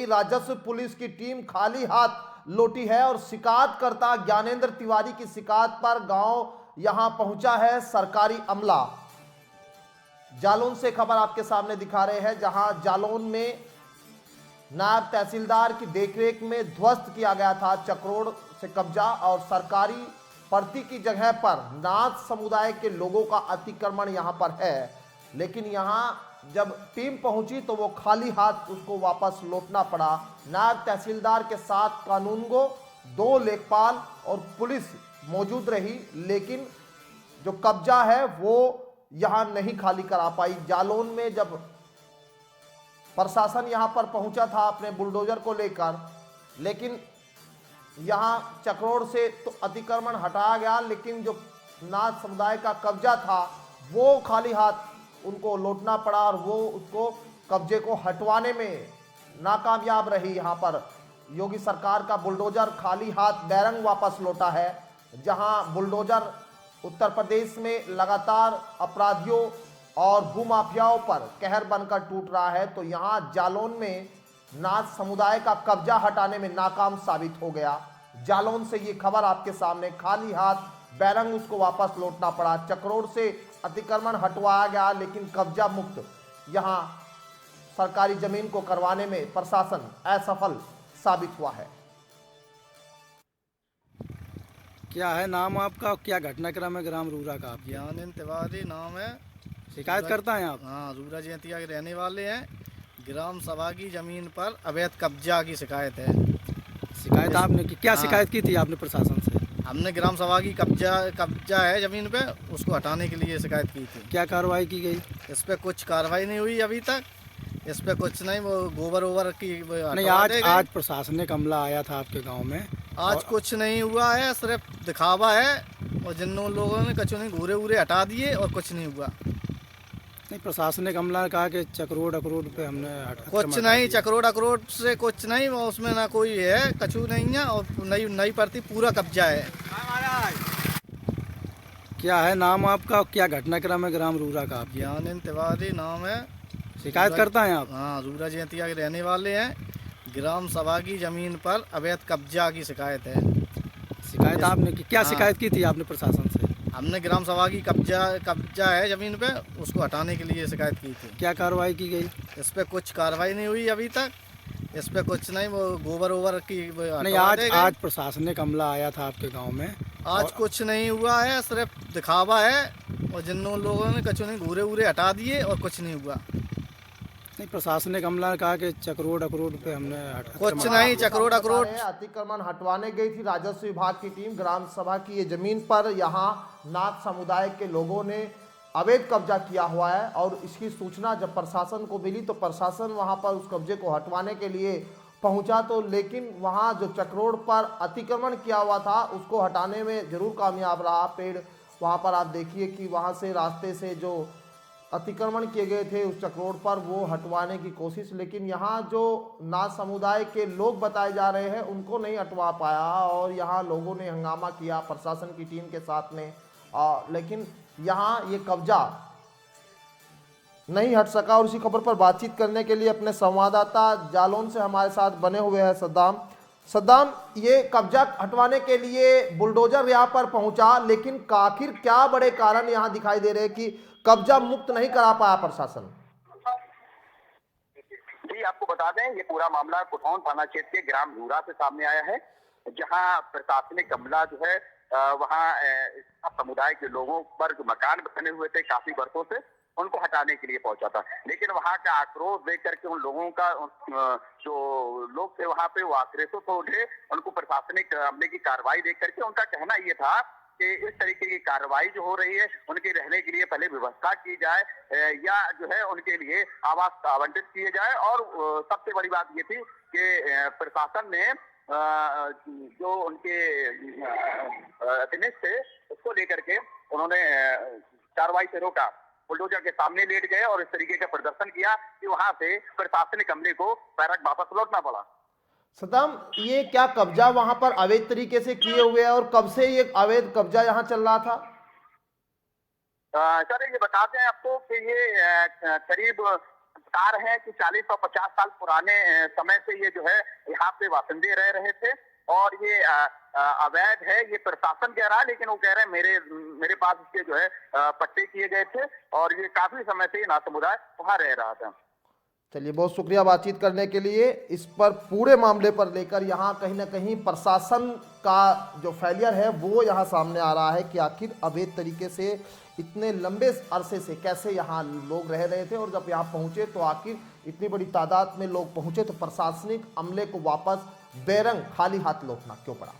राजस्व पुलिस की टीम खाली हाथ लौटी है और शिकायतकर्ता ज्ञानेंद्र तिवारी की शिकायत पर गांव यहां पहुंचा है सरकारी अमला। जालौन से खबर आपके सामने दिखा रहे हैं, जहां जालौन में नायब तहसीलदार की देखरेख में ध्वस्त किया गया था चक्रोड़ से कब्जा और सरकारी पर्ती की जगह पर नाथ समुदाय के लोगों का अतिक्रमण यहां पर है। लेकिन यहां जब टीम पहुंची तो वो खाली हाथ उसको वापस लौटना पड़ा। नायब तहसीलदार के साथ कानूनगो, 2 लेखपाल और पुलिस मौजूद रही, लेकिन जो कब्जा है वो यहां नहीं खाली करा पाई। जालौन में जब प्रशासन यहां पर पहुंचा था अपने बुलडोजर को लेकर, लेकिन यहां चक्रोड़ से तो अतिक्रमण हटाया गया, लेकिन जो नाथ समुदाय का कब्जा था वो खाली हाथ उनको लौटना पड़ा और वो उसको कब्जे को हटवाने में नाकामयाब रही। यहां पर योगी सरकार का बुलडोजर खाली हाथ बैरंग वापस लौटा है। जहां बुलडोजर उत्तर प्रदेश में लगातार अपराधियों और भूमाफियाओं पर कहर बनकर टूट रहा है, तो यहां जालौन में नाथ समुदाय का कब्जा हटाने में नाकाम साबित हो गया। जालौन से ये खबर आपके सामने, खाली हाथ बैरंग उसको वापस लौटना पड़ा। चक्रोड़ से अतिक्रमण हटवाया गया, लेकिन कब्जा मुक्त यहां सरकारी जमीन को करवाने में प्रशासन असफल साबित हुआ है। क्या है नाम आपका, क्या घटनाक्रम है ग्राम रूरा का? आप ज्ञानेंद्र तिवारी नाम है। शिकायत करता हैं आप? हाँ, रूरा जयंतिया के रहने वाले हैं। ग्राम सभा की जमीन पर अवैध कब्जा की शिकायत है। शिकायत आपने की? क्या शिकायत की थी आपने प्रशासन से? हमने ग्राम सभा की कब्जा है जमीन पे, उसको हटाने के लिए शिकायत की थी। क्या कार्रवाई की गई? इस पे कुछ कार्रवाई नहीं हुई अभी तक। इस पे कुछ नहीं, वो गोबर ओबर की नहीं, आज प्रशासनिक अमला आया था आपके गांव में। आज कुछ नहीं हुआ है, सिर्फ दिखावा है और जिन लोगों ने कचू नहीं घूरे उरे हटा दिए और कुछ नहीं हुआ। नहीं, प्रशासनिक अमला ने कहा कि चक्रोड़ अकरोड़ पे हमने कुछ नहीं, चक्रोड़ अकरोड़ से कुछ नहीं, उसमें ना कोई है, कछु नहीं है और नई परती पूरा कब्जा है। क्या है नाम आपका, क्या घटनाक्रम है ग्राम रूरा का? आप ज्ञानेंद्र तिवारी नाम है। शिकायत करता हैं आप? हाँ, रूरा जयंतिया के रहने वाले हैं। ग्राम सभा की जमीन पर अवैध कब्जा की शिकायत है। शिकायत आपने की? क्या शिकायत की थी आपने प्रशासन से? हमने ग्राम सभा की कब्जा है जमीन पे, उसको हटाने के लिए शिकायत की थी। क्या कार्रवाई की गई? इस पे कुछ कार्रवाई नहीं हुई अभी तक। इस पे कुछ नहीं, वो गोबर ओबर की नहीं, आज प्रशासनिक अमला आया था आपके गांव में। आज कुछ नहीं हुआ है, सिर्फ दिखावा है और जिन लोगों ने कछु नहीं घूरे उरे हटा दिए और कुछ नहीं हुआ। नहीं, प्रशासनिक अमला ने कहा कि चक्रोड़ अकरोड़ पे हमने कुछ नहीं, चक्रोड़ अकरोड़ अतिक्रमण हटवाने गई थी राजस्व विभाग की टीम ग्राम सभा की ये जमीन पर। यहाँ नाथ समुदाय के लोगों ने अवैध कब्जा किया हुआ है और इसकी सूचना जब प्रशासन को मिली तो प्रशासन वहां पर उस कब्जे को हटवाने के लिए पहुंचा, तो लेकिन वहां जो चक्रोड़ पर अतिक्रमण किया हुआ था उसको हटाने में जरूर कामयाब रहा। पेड़ वहां पर आप देखिए कि वहां से रास्ते से जो अतिक्रमण किए गए थे उस चक्रोड़ पर वो हटवाने की कोशिश, लेकिन यहाँ जो नाथ समुदाय के लोग बताए जा रहे हैं उनको नहीं हटवा पाया और यहाँ लोगों ने हंगामा किया प्रशासन की टीम के साथ में, लेकिन यहाँ ये कब्जा नहीं हट सका। और इसी खबर पर बातचीत करने के लिए अपने संवाददाता जालौन से हमारे साथ बने हुए हैं सद्दाम, ये कब्जा हटवाने के लिए बुलडोजर यहाँ पर पहुंचा, लेकिन आखिर क्या बड़े कारण यहाँ दिखाई दे रहे हैं कि कब्जा मुक्त नहीं करा पाया प्रशासन? जी, आपको बता दें ये पूरा मामला कुठौन थाना क्षेत्र के ग्राम रूरा से सामने आया है, जहां प्रशासनिक अमला जो है वहां समुदाय के लोगों पर जो मकान बने हुए थे काफी वर्षों से, उनको हटाने के लिए पहुंचा था। लेकिन वहां का आक्रोश देख करके उन लोगों का जो लोग थे वहां पे वो आक्रोशित हो उठे। उनको प्रशासनिक अमले की कार्रवाई देख करके उनका कहना ये था कि इस तरीके की कार्रवाई जो हो रही है उनके रहने के लिए पहले व्यवस्था की जाए या जो है उनके लिए आवास आवंटित किए जाए। और सबसे बड़ी बात ये थी कि प्रशासन ने जो उनके अधीनस्थ थे उसको लेकर के उन्होंने कार्रवाई से रोका, बुलडोजर के सामने लेट गए और इस तरीके का प्रदर्शन किया कि वहां से प्रशासनिक अमले को बैरक वापस लौटना पड़ा। सद्दाम, ये क्या कब्जा वहां पर अवैध तरीके से किए हुए हैं और कब से ये अवैध कब्जा यहाँ चल रहा था? सर ये बताते हैं आपको कि ये करीब बता रहे हैं कि 40 और 50 साल पुराने समय से ये जो है यहाँ पे वासिंदे रह रहे थे और ये अवैध है, ये प्रशासन कह रहा है, लेकिन वो कह रहे हैं मेरे पास इसके जो है पट्टे किए गए थे और ये काफी समय से नाथ समुदाय वहां रह रहा था। चलिए, बहुत शुक्रिया बातचीत करने के लिए। इस पर पूरे मामले पर लेकर यहाँ कहीं ना कहीं प्रशासन का जो फेलियर है वो यहाँ सामने आ रहा है कि आखिर अवैध तरीके से इतने लंबे अरसे से कैसे यहाँ लोग रह रहे थे और जब यहाँ पहुँचे तो आखिर इतनी बड़ी तादाद में लोग पहुँचे तो प्रशासनिक अमले को वापस बेरंग खाली हाथ लौटना क्यों पड़ा।